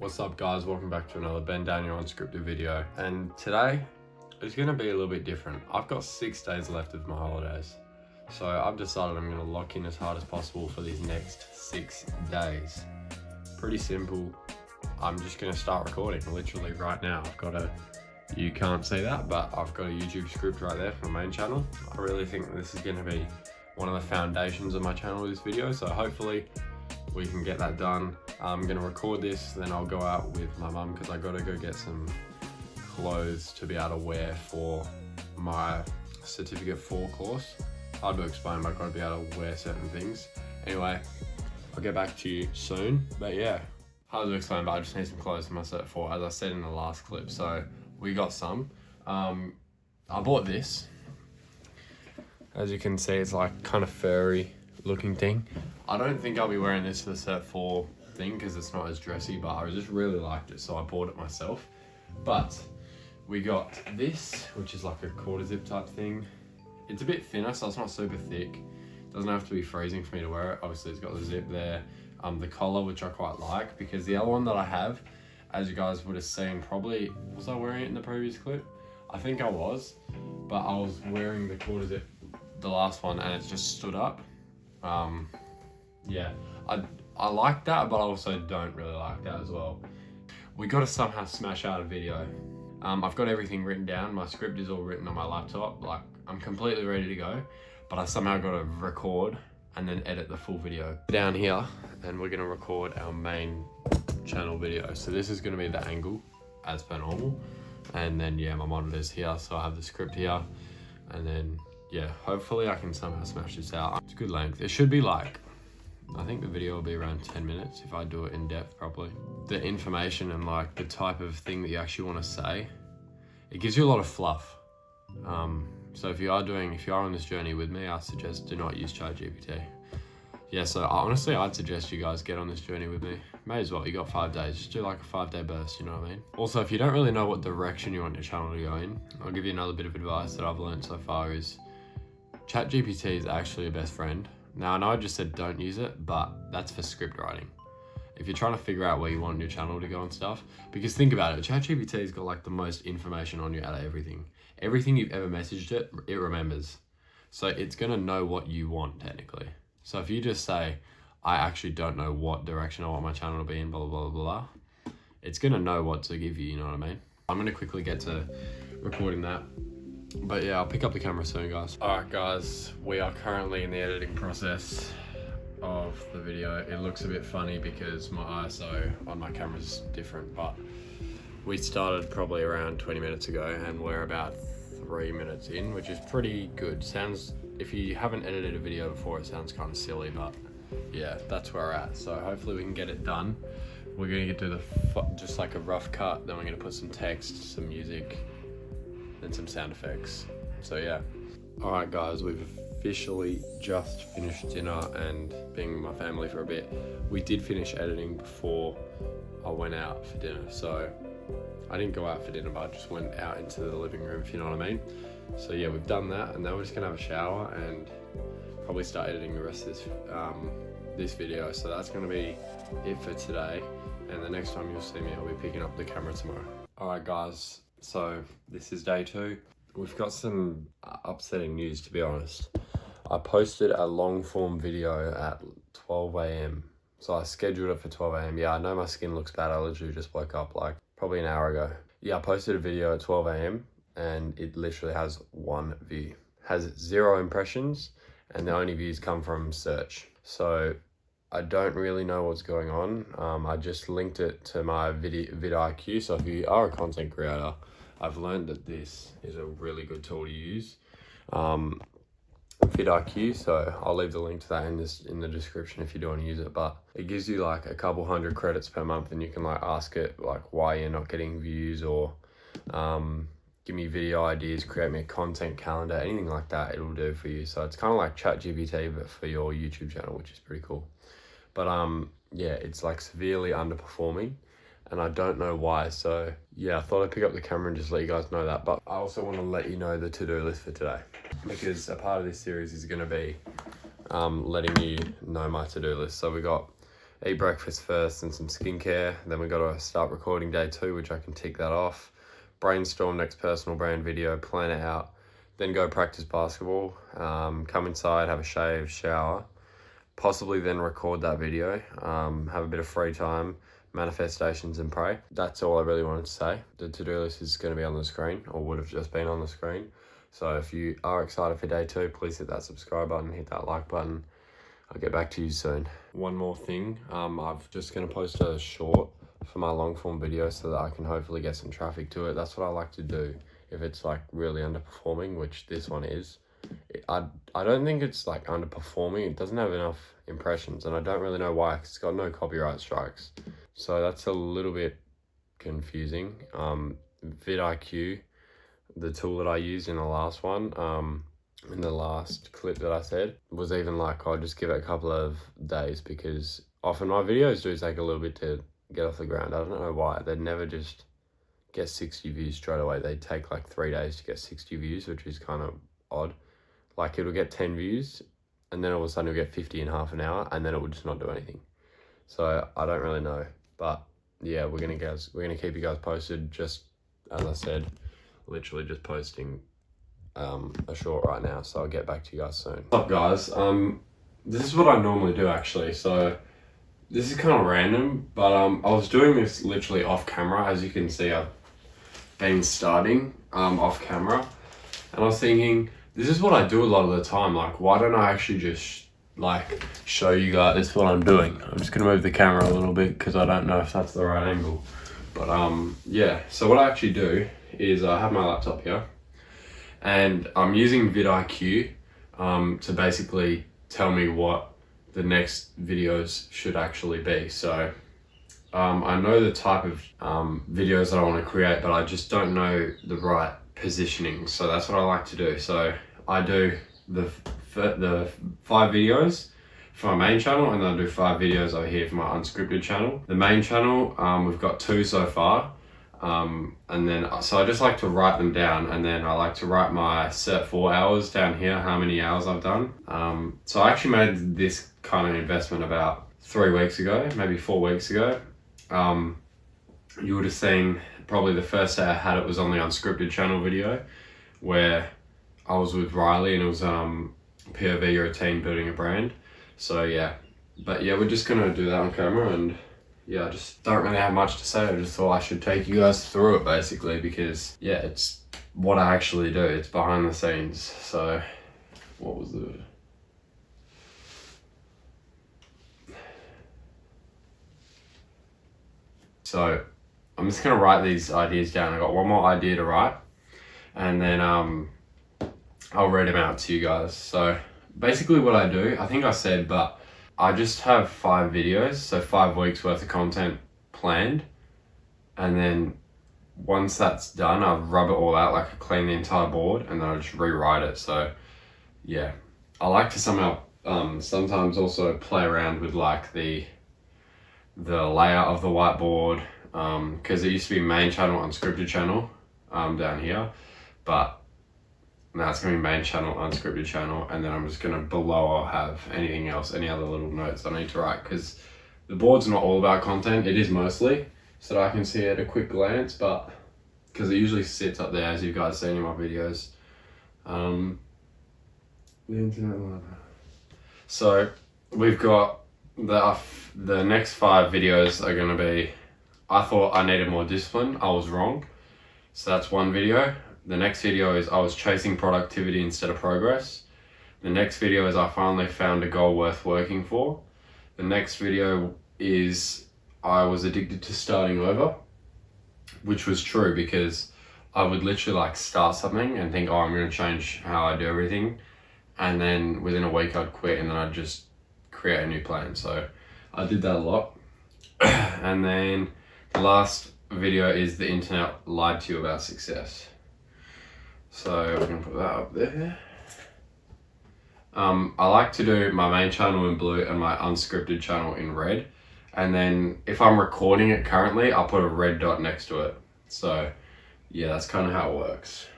What's up guys, welcome back to another Ben Daniel Unscripted video. And today is going to be a little bit different. I've got 6 days left of my holidays. So I've decided I'm going to lock in as hard as possible for these next 6 days. Pretty simple. I'm just going to start recording literally right now. You can't see that, but I've got a YouTube script right there for my main channel. I really think this is going to be one of the foundations of my channel, this video. So hopefully we can get that done. I'm gonna record this, then I'll go out with my mum because I gotta go get some clothes to be able to wear for my certificate 4 course. Hard to explain, but I've gotta be able to wear certain things. Anyway, I'll get back to you soon. But yeah, hard to explain, but I just need some clothes for my Cert 4, as I said in the last clip. So we got some. I bought this. As you can see, it's like kind of furry looking thing. I don't think I'll be wearing this for the Cert 4 thing because it's not as dressy, but I just really liked it, so I bought it myself. But we got this, which is like a quarter zip type thing. It's a bit thinner, so it's not super thick. Doesn't have to be freezing for me to wear it. Obviously it's got the zip there. The collar, which I quite like, because the other one that I have, as you guys would have seen, probably, was I wearing it in the previous clip? I think I was, but I was wearing the quarter zip, the last one, and it's just stood up. Yeah, I like that, but I also don't really like that as well. We got to somehow smash out a video. I've got everything written down. My script is all written on my laptop. Like, I'm completely ready to go, but I somehow got to record and then edit the full video. Down here, and we're going to record our main channel video. So this is going to be the angle as per normal. And then, yeah, my monitor's here, so I have the script here. And then, yeah, hopefully I can somehow smash this out. It's good length. It should be like, I think the video will be around 10 minutes if I do it in depth properly. The information and like the type of thing that you actually want to say, it gives you a lot of fluff. So if you are on this journey with me, I suggest do not use ChatGPT. Yeah, so honestly, I'd suggest you guys get on this journey with me. May as well, you got 5 days. Just do like a 5-day burst, you know what I mean? Also, if you don't really know what direction you want your channel to go in, I'll give you another bit of advice that I've learned so far is ChatGPT is actually your best friend. Now, I know I just said don't use it, but that's for script writing. If you're trying to figure out where you want your channel to go and stuff, because think about it, ChatGPT's got like the most information on you out of everything. Everything you've ever messaged it, it remembers. So it's gonna know what you want technically. So if you just say, I actually don't know what direction I want my channel to be in, blah, blah, blah, blah, it's gonna know what to give you, you know what I mean? I'm gonna quickly get to recording that. But yeah, I'll pick up the camera soon, guys. All right, guys, we are currently in the editing process of the video. It looks a bit funny because my ISO on my camera is different, but we started probably around 20 minutes ago and we're about 3 minutes in, which is pretty good. Sounds, if you haven't edited a video before, it sounds kind of silly, but yeah, that's where we're at. So hopefully we can get it done. We're gonna do just like a rough cut, then we're gonna put some text, some music, and some sound effects. So yeah. All right, guys, we've officially just finished dinner and being with my family for a bit. We did finish editing before I went out for dinner. So I didn't go out for dinner, but I just went out into the living room, if you know what I mean. So yeah, we've done that, and now we're just gonna have a shower and probably start editing the rest of this video. So that's gonna be it for today. And the next time you'll see me, I'll be picking up the camera tomorrow. All right, guys. So this is day 2. We've got some upsetting news, to be honest. I posted a long form video at 12 AM. So I scheduled it for 12 AM. Yeah, I know my skin looks bad. I literally just woke up like probably an hour ago. Yeah, I posted a video at 12 AM and it literally has 1 view. Has 0 impressions, and the only views come from search. So I don't really know what's going on. I just linked it to my vidIQ. So if you are a content creator, I've learned that this is a really good tool to use. vidIQ, so I'll leave the link to that in the description if you do want to use it. But it gives you like a couple 100 credits per month, and you can like ask it like why you're not getting views, or give me video ideas, create me a content calendar, anything like that, it'll do for you. So it's kind of like ChatGPT, but for your YouTube channel, which is pretty cool. But yeah, it's like severely underperforming, and I don't know why. So yeah, I thought I'd pick up the camera and just let you guys know that. But I also want to let you know the to-do list for today, because a part of this series is going to be letting you know my to-do list. So we got eat breakfast first and some skincare. Then we got to start recording day 2, which I can tick that off. Brainstorm next personal brand video, plan it out. Then go practice basketball, come inside, have a shave, shower. Possibly then record that video, have a bit of free time, manifestations and pray. That's all I really wanted to say. The to-do list is going to be on the screen, or would have just been on the screen. So if you are excited for day 2, please hit that subscribe button, hit that like button. I'll get back to you soon. One more thing, I'm just going to post a short for my long form video so that I can hopefully get some traffic to it. That's what I like to do if it's like really underperforming, which this one is. I don't think it's like underperforming. It doesn't have enough impressions, and I don't really know why, 'cause it's got no copyright strikes. So that's a little bit confusing. vidIQ, the tool that I used in the last one, in the last clip that I said, was even like, I'll just give it a couple of days, because often my videos do take a little bit to get off the ground. I don't know why. They'd never just get 60 views straight away. They take like 3 days to get 60 views, which is kind of odd. Like it'll get 10 views and then all of a sudden it'll get 50 in half an hour, and then it will just not do anything. So I don't really know, but yeah, we're gonna keep you guys posted. Just as I said, literally just posting a short right now, so I'll get back to you guys soon. What's up guys? This is what I normally do actually. So this is kind of random, but I was doing this literally off camera. As you can see, I've been starting off camera, and I was thinking, this is what I do a lot of the time. Like, why don't I actually just like show you guys this is what I'm doing? I'm just gonna move the camera a little bit because I don't know if that's the right angle. But yeah, so what I actually do is I have my laptop here, and I'm using vidIQ to basically tell me what the next videos should actually be. So I know the type of videos that I want to create, but I just don't know the right positioning. So that's what I like to do. So I do the 5 videos for my main channel, and then I do 5 videos over here for my unscripted channel. The main channel, we've got 2 so far. And then, so I just like to write them down, and then I like to write my Cert 4 hours down here, how many hours I've done. So I actually made this kind of investment about 3 weeks ago, maybe 4 weeks ago. You would have seen probably the first day I had it was on the Unscripted channel video, where I was with Riley, and it was POV, you're a team building a brand. So yeah, but yeah, we're just gonna do that on camera, and yeah, I just don't really have much to say. I just thought I should take you guys through it basically, because yeah, it's what I actually do. It's behind the scenes. So what was the... So I'm just gonna write these ideas down. I got one more idea to write, and then I'll read them out to you guys. So basically what I do, I think I said, but I just have 5 videos, so 5 weeks worth of content planned, and then once that's done, I rub it all out, like I clean the entire board, and then I just rewrite it. So yeah, I like to somehow sometimes also play around with like the layout of the whiteboard, because it used to be main channel, unscripted channel down here, but now it's going to be main channel, unscripted channel, and then I'm just going to below I'll have anything else, any other little notes I need to write, because the board's not all about content. It is mostly so that I can see it at a quick glance, but because it usually sits up there, as you guys seen in my videos. The internet line. So we've got the next 5 videos are going to be, I thought I needed more discipline. I was wrong. So that's one video. The next video is I was chasing productivity instead of progress. The next video is I finally found a goal worth working for. The next video is I was addicted to starting over, which was true, because I would literally like start something and think, oh, I'm going to change how I do everything. And then within a week I'd quit, and then I'd just create a new plan. So I did that a lot. And then the last video is the internet lied to you about success. So we're going to put that up there. I like to do my main channel in blue and my unscripted channel in red. And then if I'm recording it currently, I'll put a red dot next to it. So yeah, that's kind of how it works.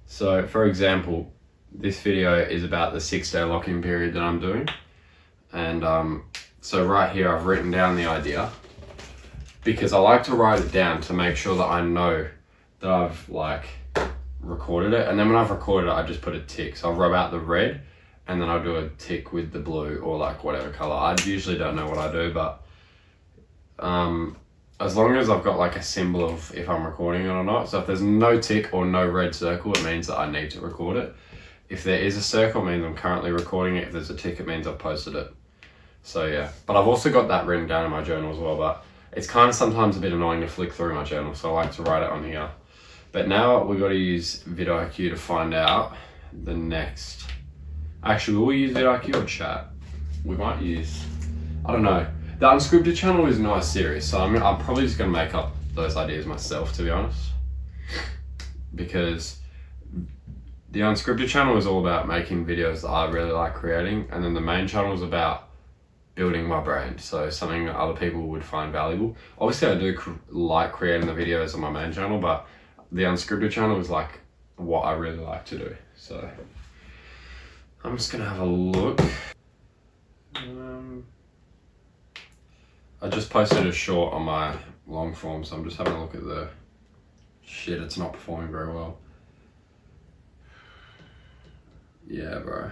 So for example, this video is about the 6-day lock-in period that I'm doing. And So right here, I've written down the idea because I like to write it down to make sure that I know that I've like recorded it. And then when I've recorded it, I just put a tick. So I'll rub out the red and then I'll do a tick with the blue or like whatever color. I usually don't know what I do, but as long as I've got like a symbol of if I'm recording it or not. So if there's no tick or no red circle, it means that I need to record it. If there is a circle, it means I'm currently recording it. If there's a tick, it means I've posted it. So yeah, but I've also got that written down in my journal as well, but it's kind of sometimes a bit annoying to flick through my journal, so I like to write it on here. But now we've got to use vidIQ to find out the next. Actually, will we use vidIQ or chat? We might use, I don't know. The Unscripted channel is not a series, so I'm probably just going to make up those ideas myself, to be honest. Because the Unscripted channel is all about making videos that I really like creating, and then the main channel is about building my brand, so something that other people would find valuable. Obviously, I do like creating the videos on my main channel, but the Unscripted channel is like what I really like to do. So I'm just gonna have a look. I just posted a short on my long form, so I'm just having a look at the shit. It's not performing very well. Yeah, bro.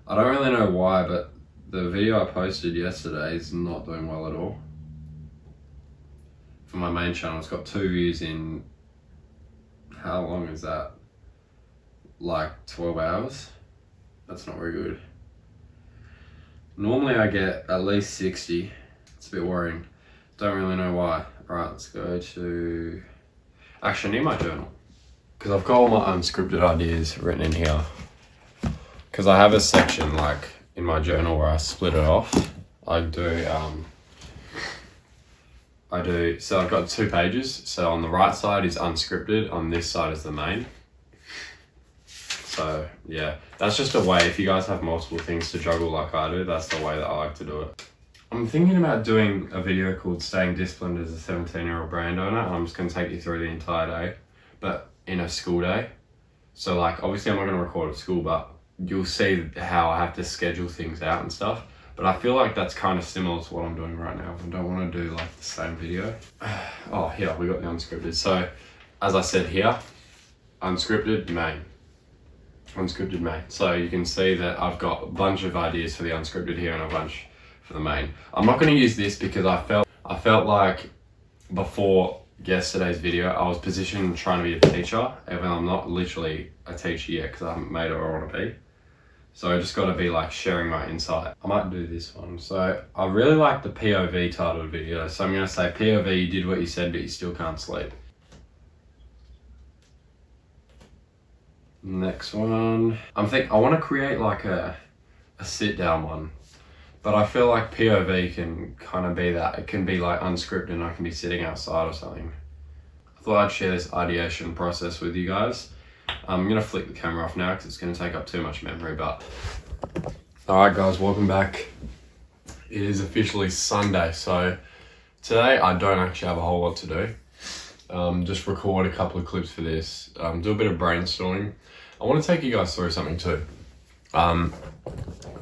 I don't really know why, but the video I posted yesterday is not doing well at all. For my main channel, it's got 2 views in, how long is that? Like 12 hours? That's not very good. Normally I get at least 60. It's a bit worrying. Don't really know why. Alright, let's go to, actually I need my journal. Because I've got all my unscripted ideas written in here. Because I have a section like in my journal where I split it off. So I've got 2 pages. So on the right side is unscripted, on this side is the main. So yeah, that's just a way, if you guys have multiple things to juggle like I do, that's the way that I like to do it. I'm thinking about doing a video called Staying Disciplined as a 17-year-old brand owner. I'm just gonna take you through the entire day, but in a school day. So like, obviously I'm not gonna record at school, but you'll see how I have to schedule things out and stuff. But I feel like that's kind of similar to what I'm doing right now. I don't want to do like the same video. Oh, here, we got the unscripted. So, as I said here, unscripted main. Unscripted main. So you can see that I've got a bunch of ideas for the unscripted here and a bunch for the main. I'm not going to use this because I felt like before yesterday's video, I was positioned trying to be a teacher, even though I'm not literally a teacher yet because I haven't made it where I want to be. So I just got to be like sharing my insight. I might do this one. So I really like the POV titled video. So I'm going to say POV, you did what you said, but you still can't sleep. Next one. I want to create like a sit down one, but I feel like POV can kind of be that. It can be like unscripted and I can be sitting outside or something. I thought I'd share this ideation process with you guys. I'm going to flick the camera off now because it's going to take up too much memory, but... Alright guys, welcome back. It is officially Sunday, so today I don't actually have a whole lot to do. Just record a couple of clips for this, do a bit of brainstorming. I want to take you guys through something too.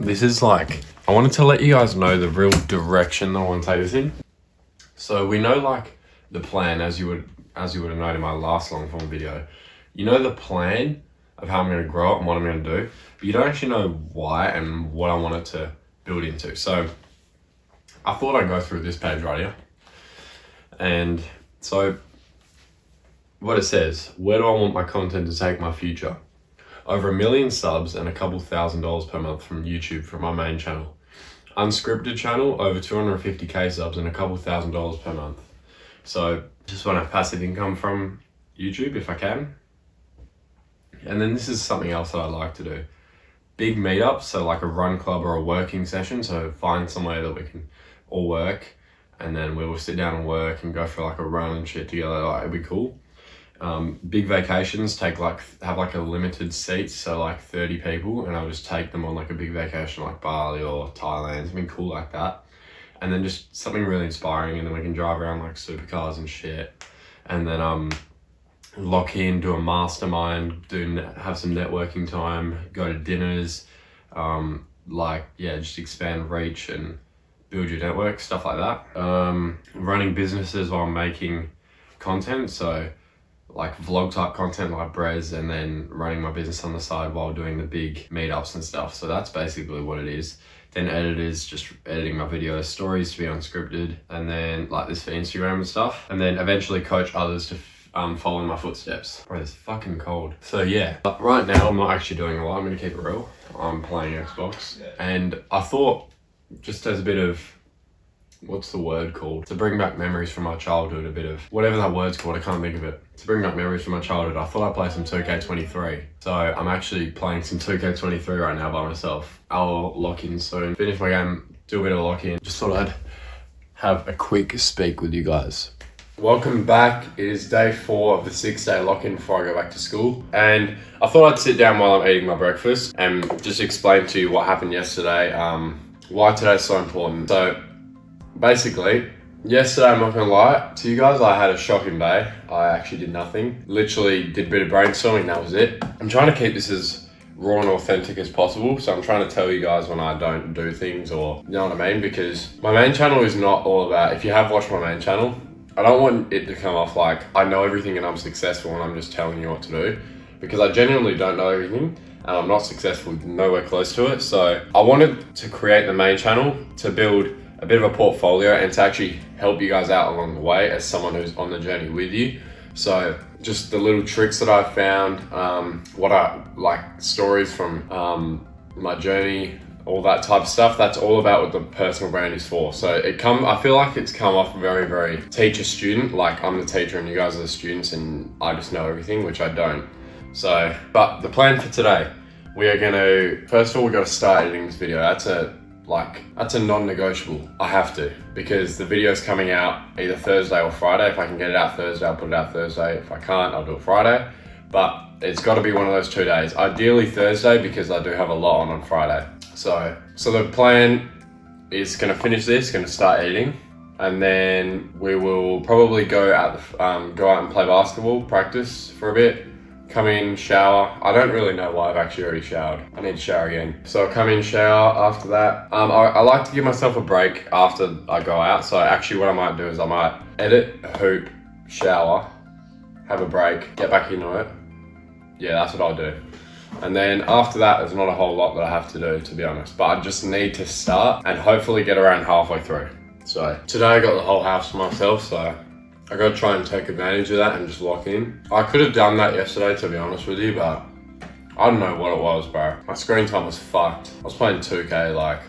This is like, I wanted to let you guys know the real direction that I want to take this in. So we know like the plan, as you would have known in my last long form video. You know the plan of how I'm going to grow it and what I'm going to do, but you don't actually know why and what I want it to build into. So I thought I'd go through this page right here. And so what it says, where do I want my content to take my future? Over 1 million subs and a couple $1,000s per month from YouTube for my main channel. Unscripted channel, over 250k subs and a couple $1,000s per month. So just want to have passive income from YouTube if I can. And then this is something else that I like to do. Big meetups, so like a run club or a working session. So find somewhere that we can all work and then we will sit down and work and go for like a run and shit together. Like, it'd be cool. Big vacations, have like a limited seats, so like 30 people, and I'll just take them on like a big vacation like Bali or Thailand, something cool like that. And then just something really inspiring, and then we can drive around like supercars and shit. And then lock in, do a mastermind, have some networking time, go to dinners, just expand reach and build your network, stuff like that. Running businesses while making content, so like vlog type content like Brez, and then running my business on the side while doing the big meetups and stuff. So that's basically what it is. Then edit is just editing my videos, stories to be unscripted, and then like this for Instagram and stuff. And then eventually coach others to follow in my footsteps. Bro, it's fucking cold. So yeah, but right now I'm not actually doing a lot. I'm gonna keep it real. I'm playing Xbox, and I thought, just as a bit of, what's the word called? To bring back memories from my childhood, a bit of, whatever that word's called, I can't think of it. To bring back memories from my childhood, I thought I'd play some 2K23. So I'm actually playing some 2K23 right now by myself. I'll lock in soon, finish my game, do a bit of lock-in. Just thought I'd have a quick speak with you guys. Welcome back. It is day 4 of the 6-day lock-in before I go back to school. And I thought I'd sit down while I'm eating my breakfast and just explain to you what happened yesterday, why today's so important. So basically, yesterday, I'm not gonna lie to you guys, I had a shocking day. I actually did nothing. Literally did a bit of brainstorming, that was it. I'm trying to keep this as raw and authentic as possible, so I'm trying to tell you guys when I don't do things, or you know what I mean? Because my main channel is not all about, if you have watched my main channel, I don't want it to come off like I know everything and I'm successful and I'm just telling you what to do, because I genuinely don't know everything and I'm not successful, nowhere close to it. So I wanted to create the main channel to build a bit of a portfolio and to actually help you guys out along the way as someone who's on the journey with you. So just the little tricks that I found, what I like, stories from my journey, all that type of stuff. That's all about what the personal brand is for. So I feel like it's come off very, very teacher student, like I'm the teacher and you guys are the students and I just know everything, which I don't. So, but the plan for today, we are gonna, first of all, we got to start editing this video. That's a non-negotiable. I have to, because the video's coming out either Thursday or Friday. If I can get it out Thursday, I'll put it out Thursday. If I can't, I'll do it Friday. But it's got to be one of those 2 days. Ideally Thursday, because I do have a lot on Friday. So the plan is going to finish this, going to start editing, and then we will probably go out and play basketball, practice for a bit, come in, shower. I don't really know why I've actually already showered. I need to shower again. So I'll come in, shower after that. I like to give myself a break after I go out. So actually what I might do is I might edit, hoop, shower, have a break, get back into it. Yeah, that's what I'll do. And then after that, there's not a whole lot that I have to do, to be honest. But I just need to start and hopefully get around halfway through. So today I got the whole house for myself, so I gotta try and take advantage of that and just lock in. I could have done that yesterday, to be honest with you, but I don't know what it was, bro. My screen time was fucked. I was playing 2K, like,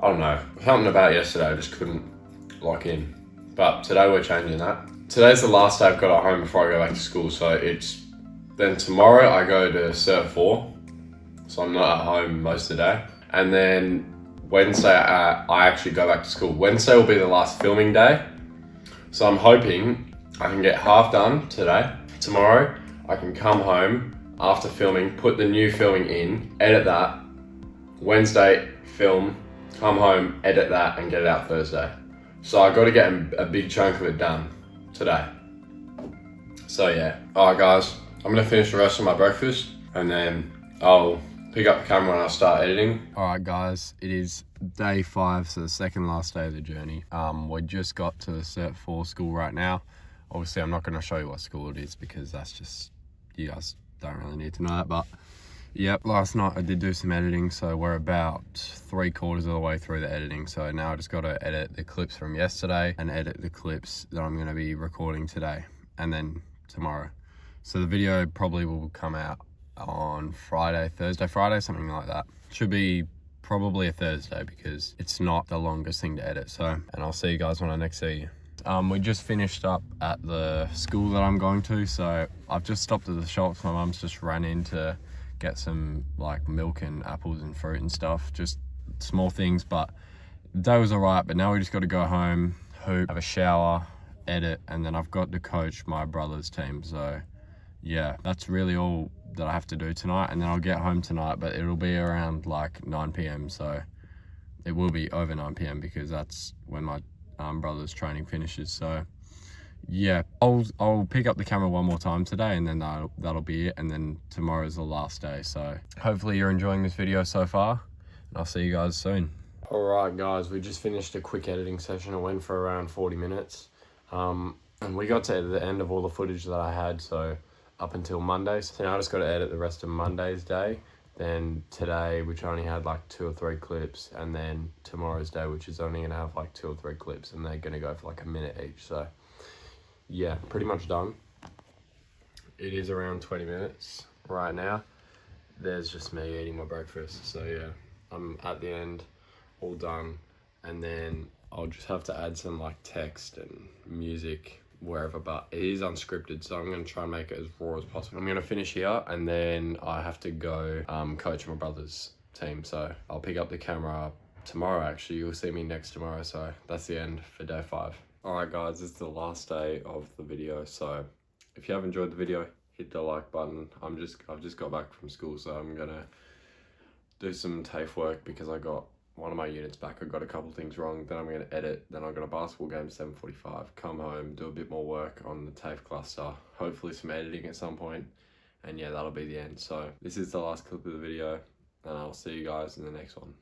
I don't know. Something about yesterday, I just couldn't lock in. But today we're changing that. Today's the last day I've got at home before I go back to school, so then tomorrow I go to Cert 4, so I'm not at home most of the day. And then Wednesday I actually go back to school. Wednesday will be the last filming day. So I'm hoping I can get half done today. Tomorrow I can come home after filming, put the new filming in, edit that. Wednesday film, come home, edit that and get it out Thursday. So I got to get a big chunk of it done today. So yeah, alright guys. I'm gonna finish the rest of my breakfast and then I'll pick up the camera when I start editing. All right guys, it is day 5, so the second last day of the journey. We just got to the Cert 4 school right now. Obviously I'm not gonna show you what school it is because that's just, you guys don't really need to know that, but yep, last night I did do some editing, so we're about 3/4 of the way through the editing. So now I just gotta edit the clips from yesterday and edit the clips that I'm gonna be recording today and then tomorrow. So the video probably will come out on Thursday, Friday, something like that. Should be probably a Thursday because it's not the longest thing to edit. So, and I'll see you guys when I next see you. We just finished up at the school that I'm going to. So I've just stopped at the shops. My mum's just ran in to get some like milk and apples and fruit and stuff. Just small things, but the day was all right. But now we just got to go home, hoop, have a shower, edit, and then I've got to coach my brother's team. So yeah, that's really all that I have to do tonight, and then I'll get home tonight, but it'll be around like 9 p.m. So it will be over 9 p.m. because that's when my brother's training finishes. So yeah, I'll pick up the camera one more time today, and then that'll be it, and then tomorrow's the last day. So hopefully you're enjoying this video so far, and I'll see you guys soon. Alright guys, we just finished a quick editing session. It went for around 40 minutes. And we got to the end of all the footage that I had, so up until Monday. So now I just got to edit the rest of Monday's day. Then today, which only had like 2 or 3 clips, and then tomorrow's day, which is only gonna have like 2 or 3 clips, and they're gonna go for like a minute each. So yeah, pretty much done. It is around 20 minutes right now. There's just me eating my breakfast. So yeah, I'm at the end, all done, and then I'll just have to add some like text and music wherever, but it is unscripted, so I'm gonna try and make it as raw as possible. I'm gonna finish here, and then I have to go coach my brother's team, so I'll pick up the camera tomorrow. Actually, you'll see me next tomorrow. So that's the end for day 5. All right guys, this is the last day of the video, so if you have enjoyed the video, hit the like button. I've just got back from school, so I'm gonna do some TAFE work because I got one of my units back. I got a couple things wrong. Then I'm gonna edit. Then I've got a basketball game 7:45. Come home, do a bit more work on the TAFE cluster. Hopefully some editing at some point. And yeah, that'll be the end. So this is the last clip of the video, and I'll see you guys in the next one.